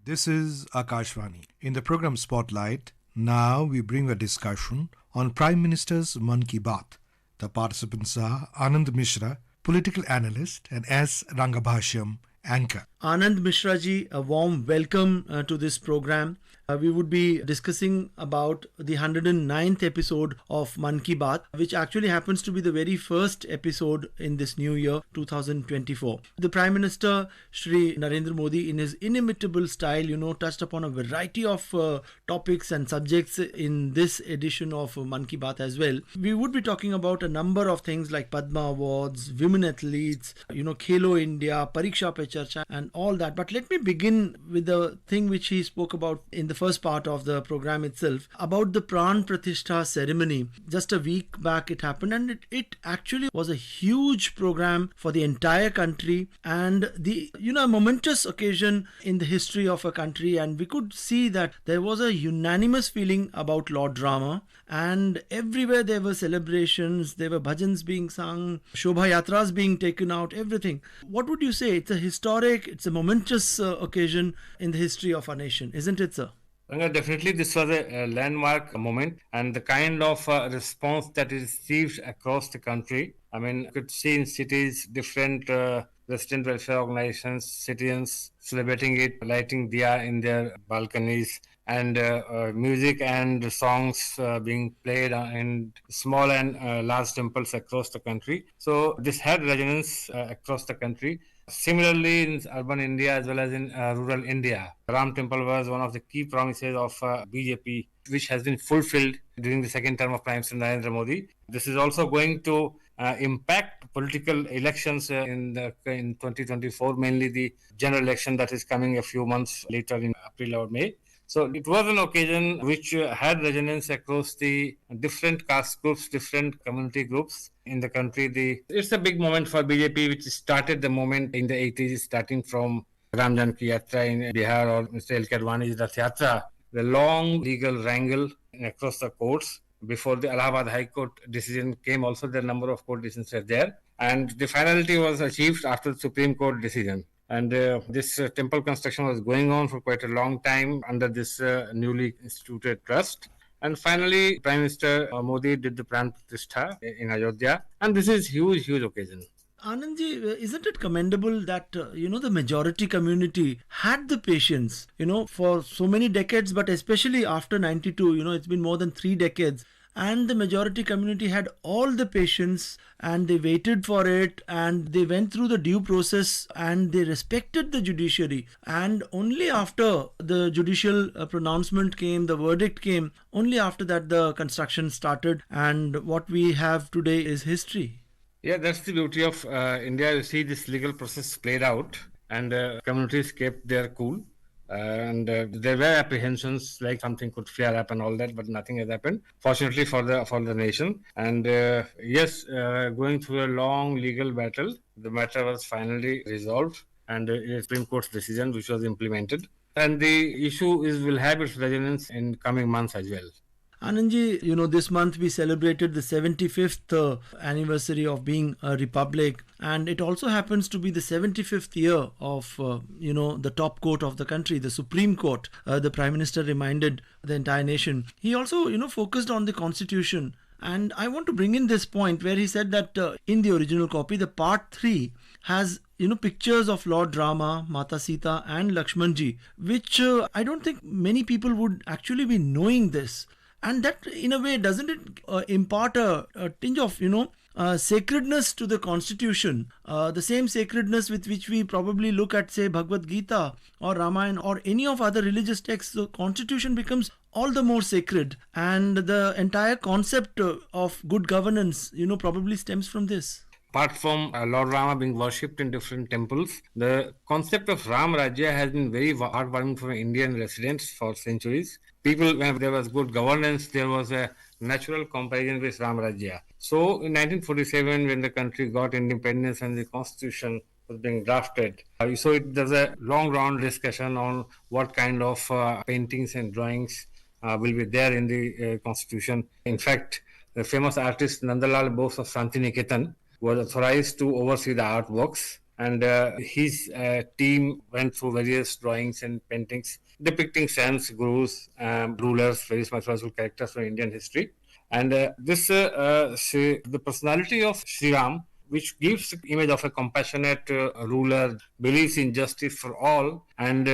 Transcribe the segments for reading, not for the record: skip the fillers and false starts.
This is Akashvani. In the program Spotlight, now we bring a discussion on Prime Minister's Mann Ki Baat. The participants are Anand Mishra, political analyst, and S. Rangabhashyam, anchor. Anand Mishra ji, a warm welcome to this program. We would be discussing about the 109th episode of Mann Ki Baat, which actually happens to be the very first episode in this new year, 2024. The Prime Minister, Shri Narendra Modi, in his inimitable style, touched upon a variety of topics and subjects in this edition of Mann Ki Baat as well. We would be talking about a number of things like Padma Awards, women athletes, Khelo India, Pariksha Pe Charcha, and all that. But let me begin with the thing which he spoke about in the first part of the program itself, about the Pran Pratishtha ceremony. Just a week back it happened, and it actually was a huge program for the entire country, and the a momentous occasion in the history of a country. And we could see that there was a unanimous feeling about Lord Rama, and everywhere there were celebrations, there were bhajans being sung, Shobha Yatras being taken out, everything. What would you say? It's a historic, it's a momentous occasion in the history of our nation, isn't it, sir? Definitely, this was a landmark moment, and the kind of response that is received across the country. I mean, you could see in cities different resident welfare organizations, citizens celebrating it, lighting diya in their balconies, and music and songs being played in small and large temples across the country. So this had resonance across the country. Similarly, in urban India as well as in rural India, Ram Temple was one of the key promises of BJP, which has been fulfilled during the second term of Prime Minister Narendra Modi. This is also going to impact political elections in 2024, mainly the general election that is coming a few months later in April or May. So it was an occasion which had resonance across the different caste groups, different community groups in the country. It's a big moment for BJP, which started the moment in the 80s, starting from Ram Janaki Yatra in Bihar or Mr. L. Kadwani's Rath Yatra. The long legal wrangle across the courts. Before the Allahabad High Court decision came, also the number of court decisions were there. And the finality was achieved after the Supreme Court decision. And this temple construction was going on for quite a long time under this newly instituted trust. And finally, Prime Minister Modi did the Pran Pratishtha in Ayodhya. And this is huge occasion. Anandji, isn't it commendable that, the majority community had the patience, for so many decades, but especially after 92, it's been more than 3 decades. And the majority community had all the patience, and they waited for it, and they went through the due process, and they respected the judiciary. And only after the judicial pronouncement came, the verdict came, only after that the construction started, and what we have today is history. Yeah, that's the beauty of India. You see this legal process played out, and communities kept their cool. And there were apprehensions like something could flare up and all that, but nothing has happened, fortunately for the nation. And going through a long legal battle, the matter was finally resolved, and the Supreme Court's decision, which was implemented. And the issue will have its resonance in coming months as well. Anandji, this month we celebrated the 75th anniversary of being a republic, and it also happens to be the 75th year of, the top court of the country, the Supreme Court. The Prime Minister reminded the entire nation. He also, focused on the Constitution. And I want to bring in this point where he said that in the original copy, the part 3 has pictures of Lord Rama, Mata Sita and Lakshmanji, which I don't think many people would actually be knowing this. And that, in a way, doesn't it impart a tinge of, sacredness to the Constitution? The same sacredness with which we probably look at, say, Bhagavad Gita or Ramayana or any of other religious texts. The Constitution becomes all the more sacred. And the entire concept of good governance, probably stems from this. Apart from Lord Rama being worshipped in different temples, the concept of Ram Rajya has been very heartwarming for Indian residents for centuries. People, when there was good governance, there was a natural comparison with Ram Rajya. So in 1947, when the country got independence and the constitution was being drafted, there's a long round discussion on what kind of paintings and drawings will be there in the constitution. In fact, the famous artist Nandalal Bose of Santiniketan was authorized to oversee the artworks, and his team went through various drawings and paintings depicting saints, gurus, rulers, various mythological characters from Indian history. And the personality of Sri Ram, which gives the image of a compassionate ruler, believes in justice for all, and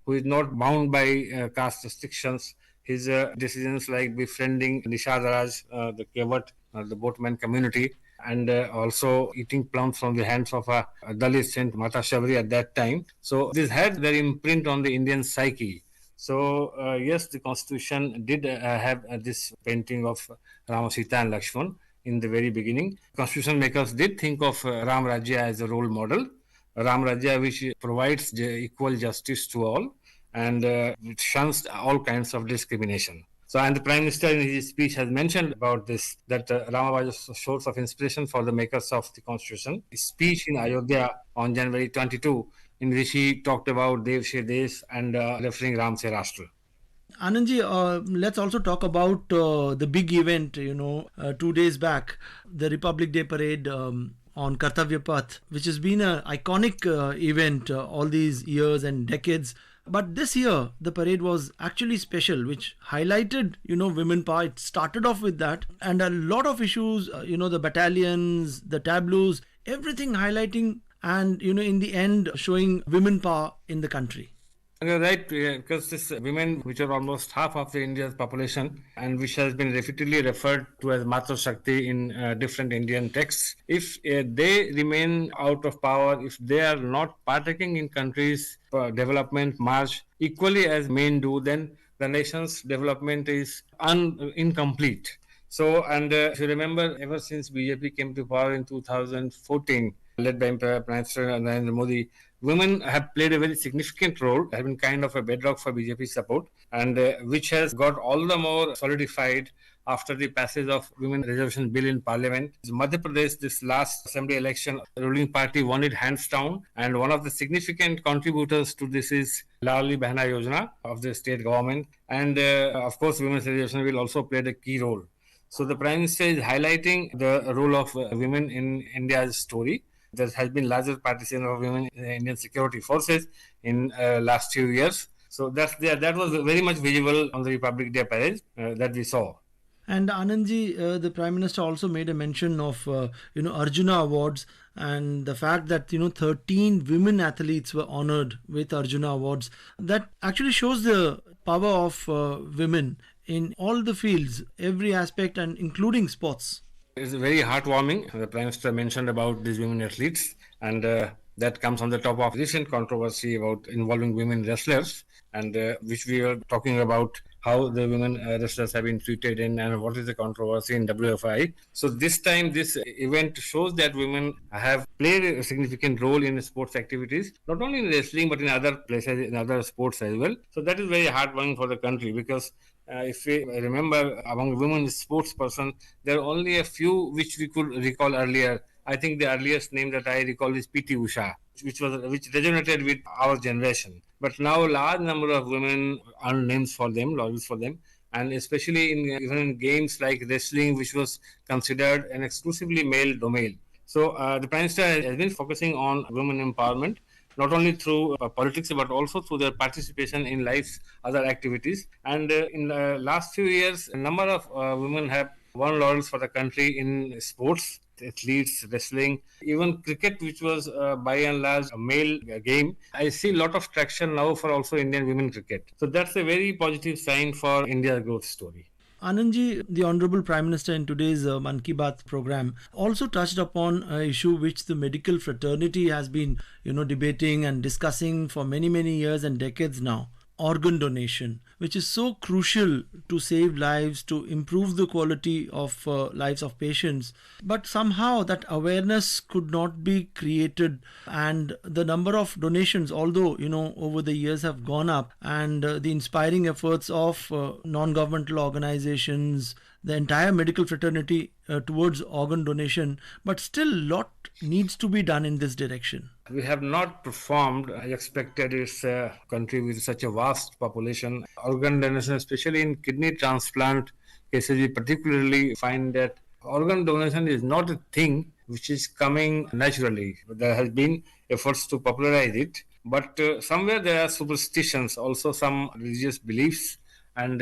who is not bound by caste restrictions. His decisions like befriending Nishadaraj, the Kevat, the boatman community, and also eating plums from the hands of a Dalit saint Mata Shabri at that time. So this had their imprint on the Indian psyche. So yes, the constitution did have this painting of Rama, Sita and Lakshman in the very beginning. Constitution makers did think of Ram Rajya as a role model. Ram Rajya which provides equal justice to all and it shuns all kinds of discrimination. So, and the Prime Minister in his speech has mentioned about this, that Rama was a source of inspiration for the makers of the Constitution. His speech in Ayodhya on January 22, in which he talked about Dev Se Desh and referring Ram Se Rashtra. Anandji, let's also talk about the big event, 2 days back, the Republic Day parade on Kartavya Path, which has been an iconic event all these years and decades. But this year, the parade was actually special, which highlighted, women power. It started off with that, and a lot of issues, the battalions, the tableaus, everything highlighting and, in the end, showing women power in the country. You're right, because this women, which are almost half of the India's population, and which has been repeatedly referred to as Matra Shakti in different Indian texts, if they remain out of power, if they are not partaking in countries' development march equally as men do, then the nation's development is incomplete. So, and if you remember, ever since BJP came to power in 2014, led by Prime Minister Narendra Modi, women have played a very significant role, have been kind of a bedrock for BJP support, and which has got all the more solidified after the passage of Women Reservation Bill in Parliament. In Madhya Pradesh, this last assembly election, the ruling party won it hands down, and one of the significant contributors to this is Lalli Behna Yojana of the state government, and of course, Women's Reservation Bill also played a key role. So the Prime Minister is highlighting the role of women in India's story. There has been larger participation of women in the Indian security forces in last few years. So that was very much visible on the Republic Day parade that we saw. And Anandji, the Prime Minister also made a mention of, Arjuna Awards and the fact that, 13 women athletes were honored with Arjuna Awards. That actually shows the power of women in all the fields, every aspect, and including sports. It's very heartwarming. The Prime Minister mentioned about these women athletes, and that comes on the top of recent controversy about involving women wrestlers, and which we were talking about how the women wrestlers have been treated in and what is the controversy in WFI. So this time, this event shows that women have played a significant role in sports activities, not only in wrestling, but in other places, in other sports as well. So that is very heartwarming for the country because if we remember among women sports person, there are only a few which we could recall earlier. I think the earliest name that I recall is P.T. Usha, which resonated with our generation. But now a large number of women earn names for them, laurels for them, and especially even in games like wrestling, which was considered an exclusively male domain. So the Prime Minister has been focusing on women empowerment, not only through politics, but also through their participation in life's other activities. And in the last few years, a number of women have won laurels for the country in sports, athletes, wrestling, even cricket, which was by and large a male game. I see a lot of traction now for also Indian women cricket. So that's a very positive sign for India's growth story. Anandji, the Honorable Prime Minister in today's Mann Ki Baat program also touched upon an issue which the medical fraternity has been, debating and discussing for many, many years and decades now. Organ donation, which is so crucial to save lives, to improve the quality of lives of patients. But somehow that awareness could not be created, and the number of donations, although, over the years have gone up, and the inspiring efforts of non-governmental organizations, the entire medical fraternity towards organ donation, but still lot needs to be done in this direction. We have not performed as expected. It's a country with such a vast population. Organ donation, especially in kidney transplant cases, we particularly find that organ donation is not a thing which is coming naturally. There has been efforts to popularize it, but somewhere there are superstitions, also some religious beliefs, and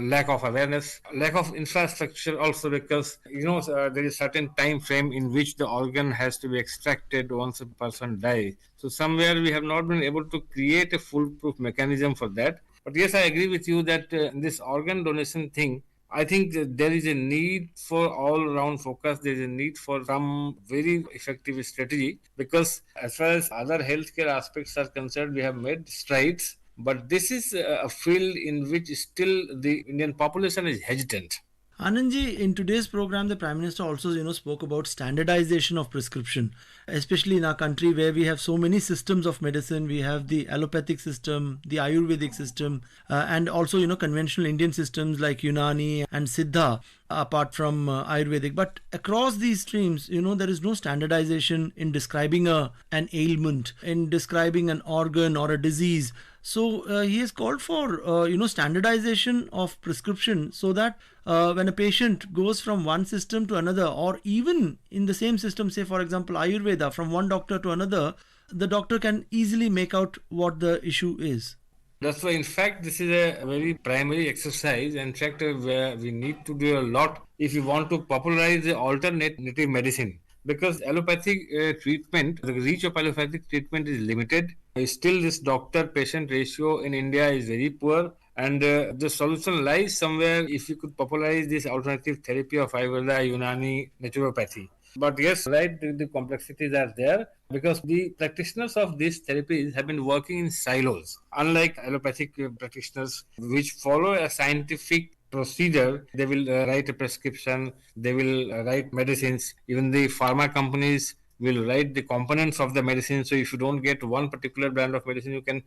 lack of awareness, lack of infrastructure also, because there is certain time frame in which the organ has to be extracted once a person dies. So somewhere we have not been able to create a foolproof mechanism for that. But yes, I agree with you that this organ donation thing, I think that there is a need for all-round focus. There is a need for some very effective strategy, because as far as other healthcare aspects are concerned, we have made strides. But this is a field in which still the Indian population is hesitant. Anandji, in today's program, the Prime Minister also, spoke about standardization of prescription, especially in our country where we have so many systems of medicine. We have the allopathic system, the Ayurvedic system, and also, conventional Indian systems like Unani and Siddha, apart from Ayurvedic. But across these streams, there is no standardization in describing an ailment, in describing an organ or a disease. So he has called for standardization of prescription, so that when a patient goes from one system to another, or even in the same system, say for example Ayurveda, from one doctor to another, the doctor can easily make out what the issue is. That's why, in fact, this is a very primary exercise. In fact, where we need to do a lot if we want to popularize the alternative medicine. Because allopathic treatment, the reach of allopathic treatment is limited. Still, this doctor-patient ratio in India is very poor. And the solution lies somewhere if you could popularize this alternative therapy of Ayurveda, Unani, naturopathy. But yes, right, the complexities are there, because the practitioners of these therapies have been working in silos. Unlike allopathic practitioners, which follow a scientific procedure, they will write a prescription, they will write medicines. Even the pharma companies will write the components of the medicine. So if you don't get one particular brand of medicine, you can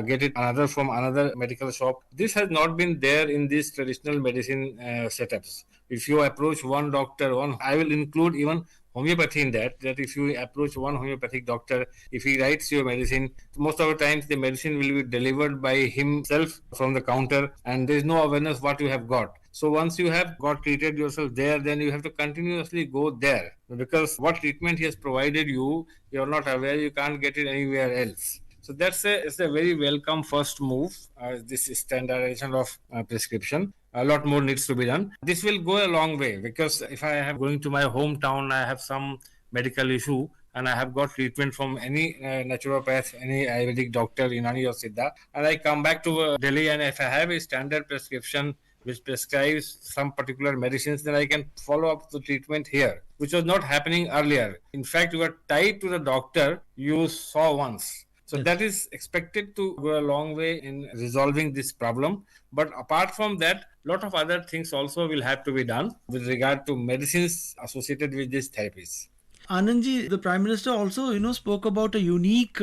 get it another from another medical shop. This has not been there in these traditional medicine setups. If you approach one doctor, I will include even homeopathy in that if you approach one homeopathic doctor, if he writes your medicine, most of the times the medicine will be delivered by himself from the counter, and there is no awareness what you have got. So once you have got treated yourself there, then you have to continuously go there, because what treatment he has provided you, you are not aware, you can't get it anywhere else. So it's a very welcome first move, this standardization of prescription. A lot more needs to be done. This will go a long way, because if I am going to my hometown, I have some medical issue, and I have got treatment from any naturopath, any Ayurvedic doctor, Unani or Siddha, and I come back to Delhi, and if I have a standard prescription which prescribes some particular medicines, then I can follow up the treatment here, which was not happening earlier. In fact, you were tied to the doctor you saw once. So that is expected to go a long way in resolving this problem. But apart from that, a lot of other things also will have to be done with regard to medicines associated with these therapies. Anandji, the Prime Minister also, spoke about a unique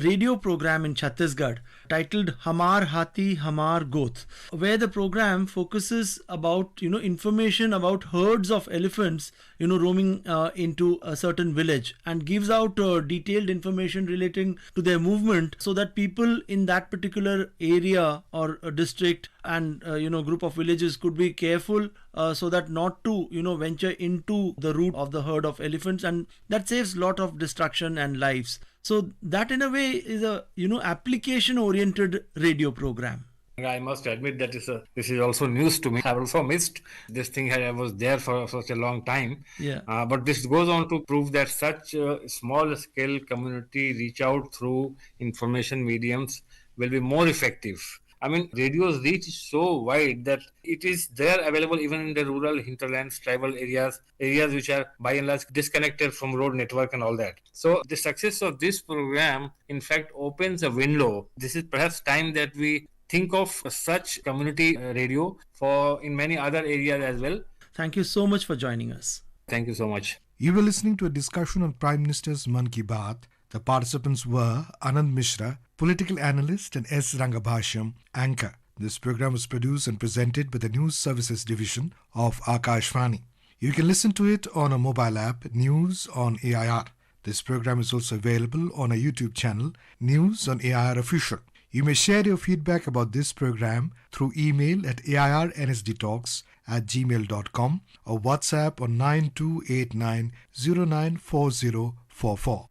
radio program in Chhattisgarh titled Hamar Hathi Hamar Goth, where the program focuses about, information about herds of elephants, roaming into a certain village, and gives out detailed information relating to their movement, so that people in that particular area or district and group of villages could be careful so that not to venture into the route of the herd of elephants, and that saves a lot of destruction and lives. So that in a way is a application oriented radio program. I must admit that this is also news to me. I also missed this thing. I was there for such a long time. Yeah. But this goes on to prove that such a small scale community reach out through information mediums will be more effective. I mean, radio's reach is so wide that it is there available even in the rural hinterlands, tribal areas which are by and large disconnected from road network and all that. So the success of this program, in fact, opens a window. This is perhaps time that we think of such community radio for in many other areas as well. Thank you so much for joining us. Thank you so much. You were listening to a discussion on Prime Minister's Mann Ki Baat. The participants were Anand Mishra, political analyst, and S. Rangabhashyam, anchor. This program was produced and presented by the News Services Division of Akashvani. You can listen to it on a mobile app, News on AIR. This program is also available on a YouTube channel, News on AIR Official. You may share your feedback about this program through email at airnsdtalks@gmail.com or WhatsApp on 9289094044.